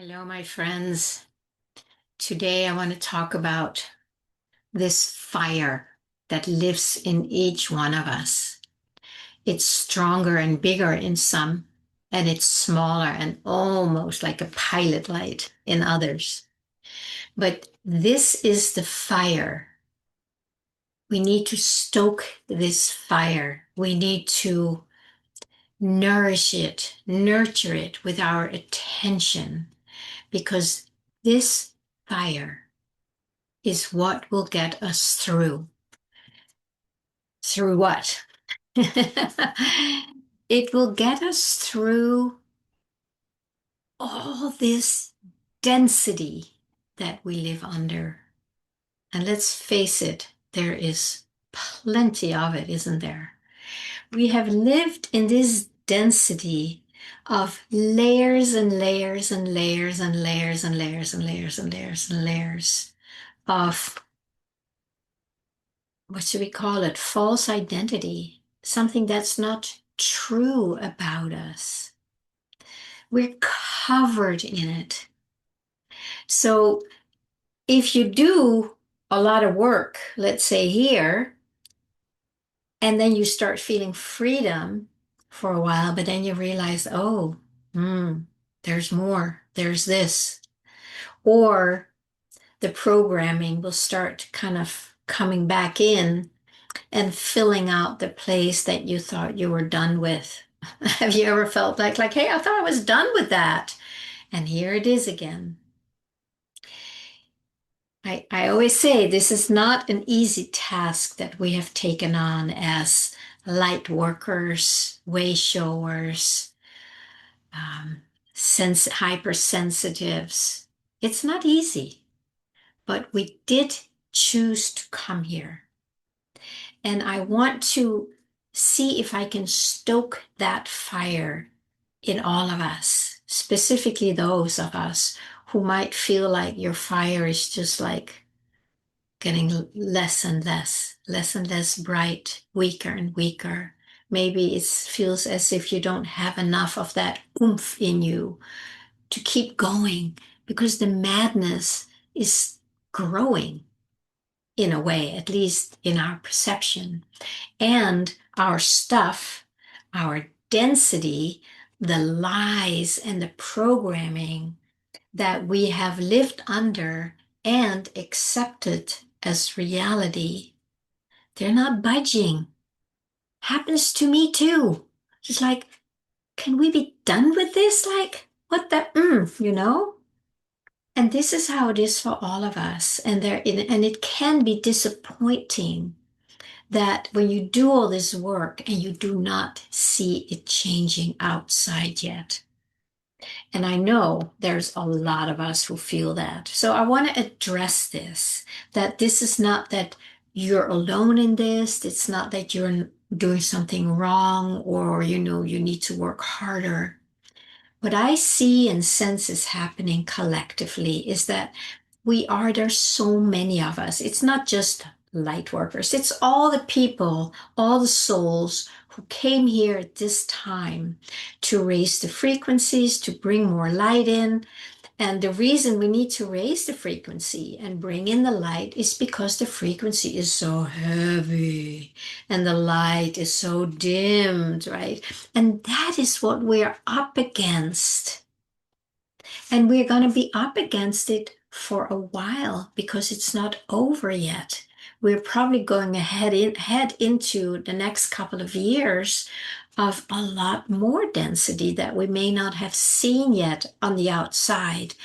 Hello, my friends. Today I want to talk about this fire that lives in each one of us. It's stronger and bigger in some, and it's smaller and almost like a pilot light in others. But this is the fire. We need to stoke this fire. We need to nourish it, nurture it with our attention, because this fire is what will get us through. Through what? It will get us through all this density that we live under. And let's face it, there is plenty of it, isn't there? We have lived in this density of layers and layers and layers and layers and layers and layers and layers and layers of, what should we call it? False identity, something that's not true about us. We're covered in it. So if you do a lot of work, let's say here, and then you start feeling freedom for a while, but then you realize, oh, there's more, there's this. Or the programming will start kind of coming back in and filling out the place that you thought you were done with. Have you ever felt like, hey, I thought I was done with that, and here it is again? I always say this is not an easy task that we have taken on as light workers, way showers, hypersensitives. It's not easy, but we did choose to come here. And I want to see if I can stoke that fire in all of us, specifically those of us who might feel like your fire is just like getting less and less bright, weaker and weaker. Maybe it feels as if you don't have enough of that oomph in you to keep going because the madness is growing in a way, at least in our perception. And our stuff, our density, the lies and the programming that we have lived under and accepted as reality, they're not budging. Happens to me too. Just like, can we be done with this? Like, what the, you know? And this is how it is for all of us. And it can be disappointing that when you do all this work and you do not see it changing outside yet. And I know there's a lot of us who feel that. So I want to address this, that this is not that you're alone in this. It's not that you're doing something wrong or, you need to work harder. What I see and sense is happening collectively is that there's so many of us. It's not just light workers, it's all the people, all the souls who came here at this time to raise the frequencies, to bring more light in. And the reason we need to raise the frequency and bring in the light is because the frequency is so heavy and the light is so dimmed, right? And that is what we're up against. And we're going to be up against it for a while because it's not over yet. We're probably going head into the next couple of years of a lot more density that we may not have seen yet on the outside.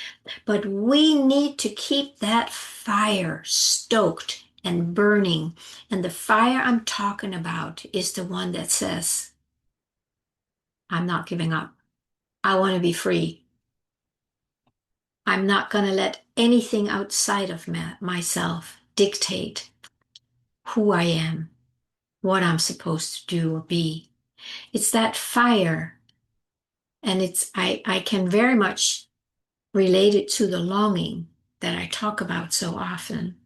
But we need to keep that fire stoked and burning. And the fire I'm talking about is the one that says, I'm not giving up. I want to be free. I'm not going to let anything outside of myself dictate who I am, what I'm supposed to do or be. It's that fire, and I can very much relate it to the longing that I talk about so often.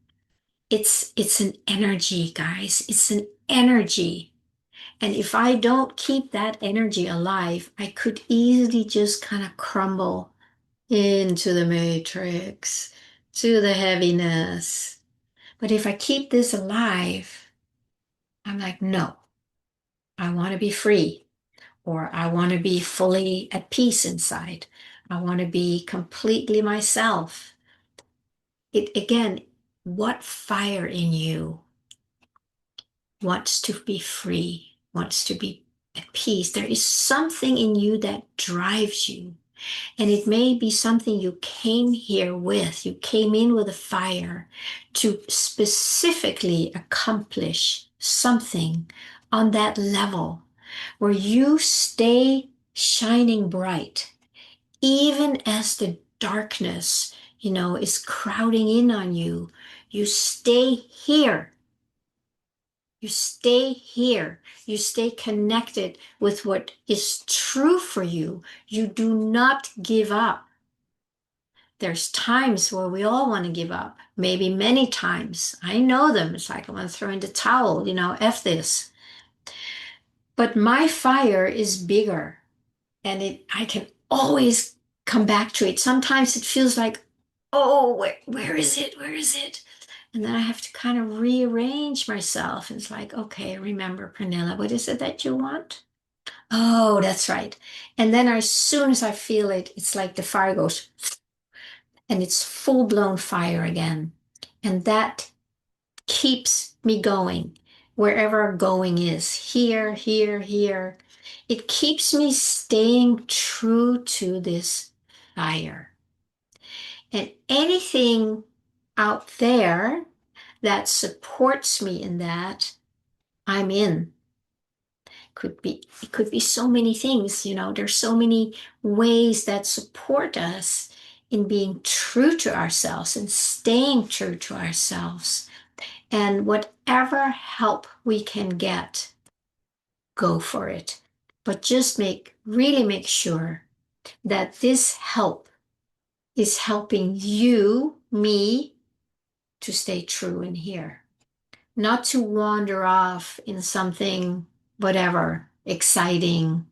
It's an energy, guys. It's an energy. And if I don't keep that energy alive, I could easily just kind of crumble into the matrix, to the heaviness. But if I keep this alive, I'm like, no, I want to be free, or I want to be fully at peace inside. I want to be completely myself. It again, what fire in you wants to be free, wants to be at peace? There is something in you that drives you. And it may be something you came here with. You came in with a fire to specifically accomplish something on that level where you stay shining bright, even as the darkness, is crowding in on you. You stay here. You stay here. You stay connected with what is true for you. You do not give up. There's times where we all want to give up, maybe many times. I know them. It's like I want to throw in the towel, F this. But my fire is bigger, and I can always come back to it. Sometimes it feels like, oh, where is it? Where is it? And then I have to kind of rearrange myself. It's like, okay, remember, Pernilla, what is it that you want? Oh, that's right. And then as soon as I feel it, it's like the fire goes and it's full blown fire again. And that keeps me going wherever going is, here, here, here. It keeps me staying true to this fire. And anything out there that supports me in that, I'm in. It could be so many things, there's so many ways that support us in being true to ourselves and staying true to ourselves. And whatever help we can get, go for it. But just really make sure that this help is helping you, me, to stay true in here, not to wander off in something, whatever, exciting,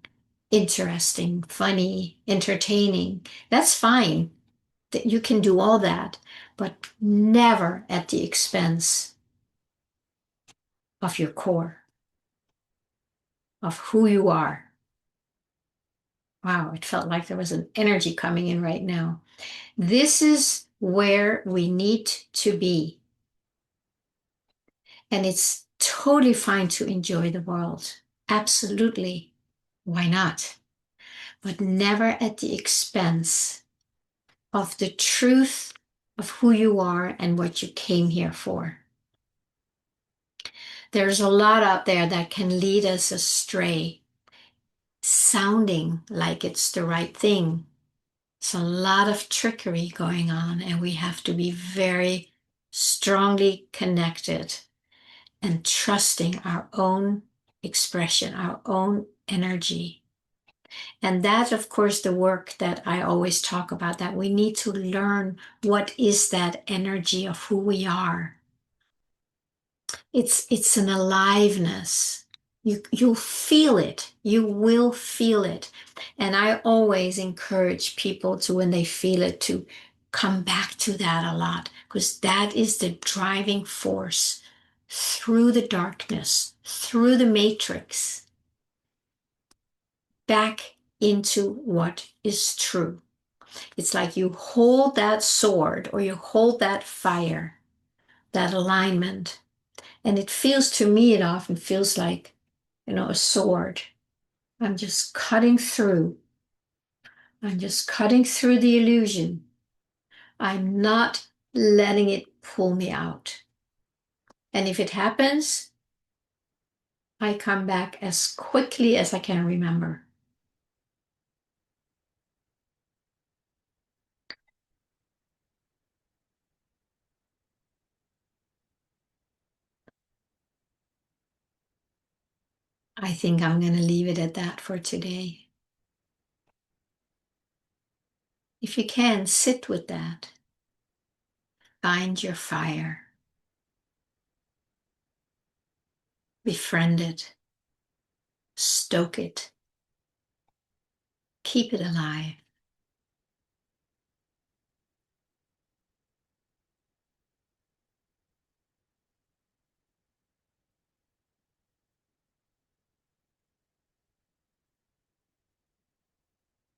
interesting, funny, entertaining. That's fine. That you can do all that, but never at the expense of your core, of who you are. Wow, it felt like there was an energy coming in right now. This is where we need to be. And it's totally fine to enjoy the world. Absolutely. Why not? But never at the expense of the truth of who you are and what you came here for. There's a lot out there that can lead us astray, sounding like it's the right thing. It's a lot of trickery going on, and we have to be very strongly connected and trusting our own expression, our own energy. And that, of course, the work that I always talk about, that we need to learn what is that energy of who we are. It's an aliveness. You'll feel it. You will feel it. And I always encourage people to, when they feel it, to come back to that a lot, because that is the driving force through the darkness, through the matrix, back into what is true. It's like you hold that sword or you hold that fire, that alignment. And it feels, to me, it often feels like, a sword. I'm just cutting through. I'm just cutting through the illusion. I'm not letting it pull me out. And if it happens, I come back as quickly as I can remember. I think I'm going to leave it at that for today. If you can, sit with that. Find your fire. Befriend it. Stoke it. Keep it alive.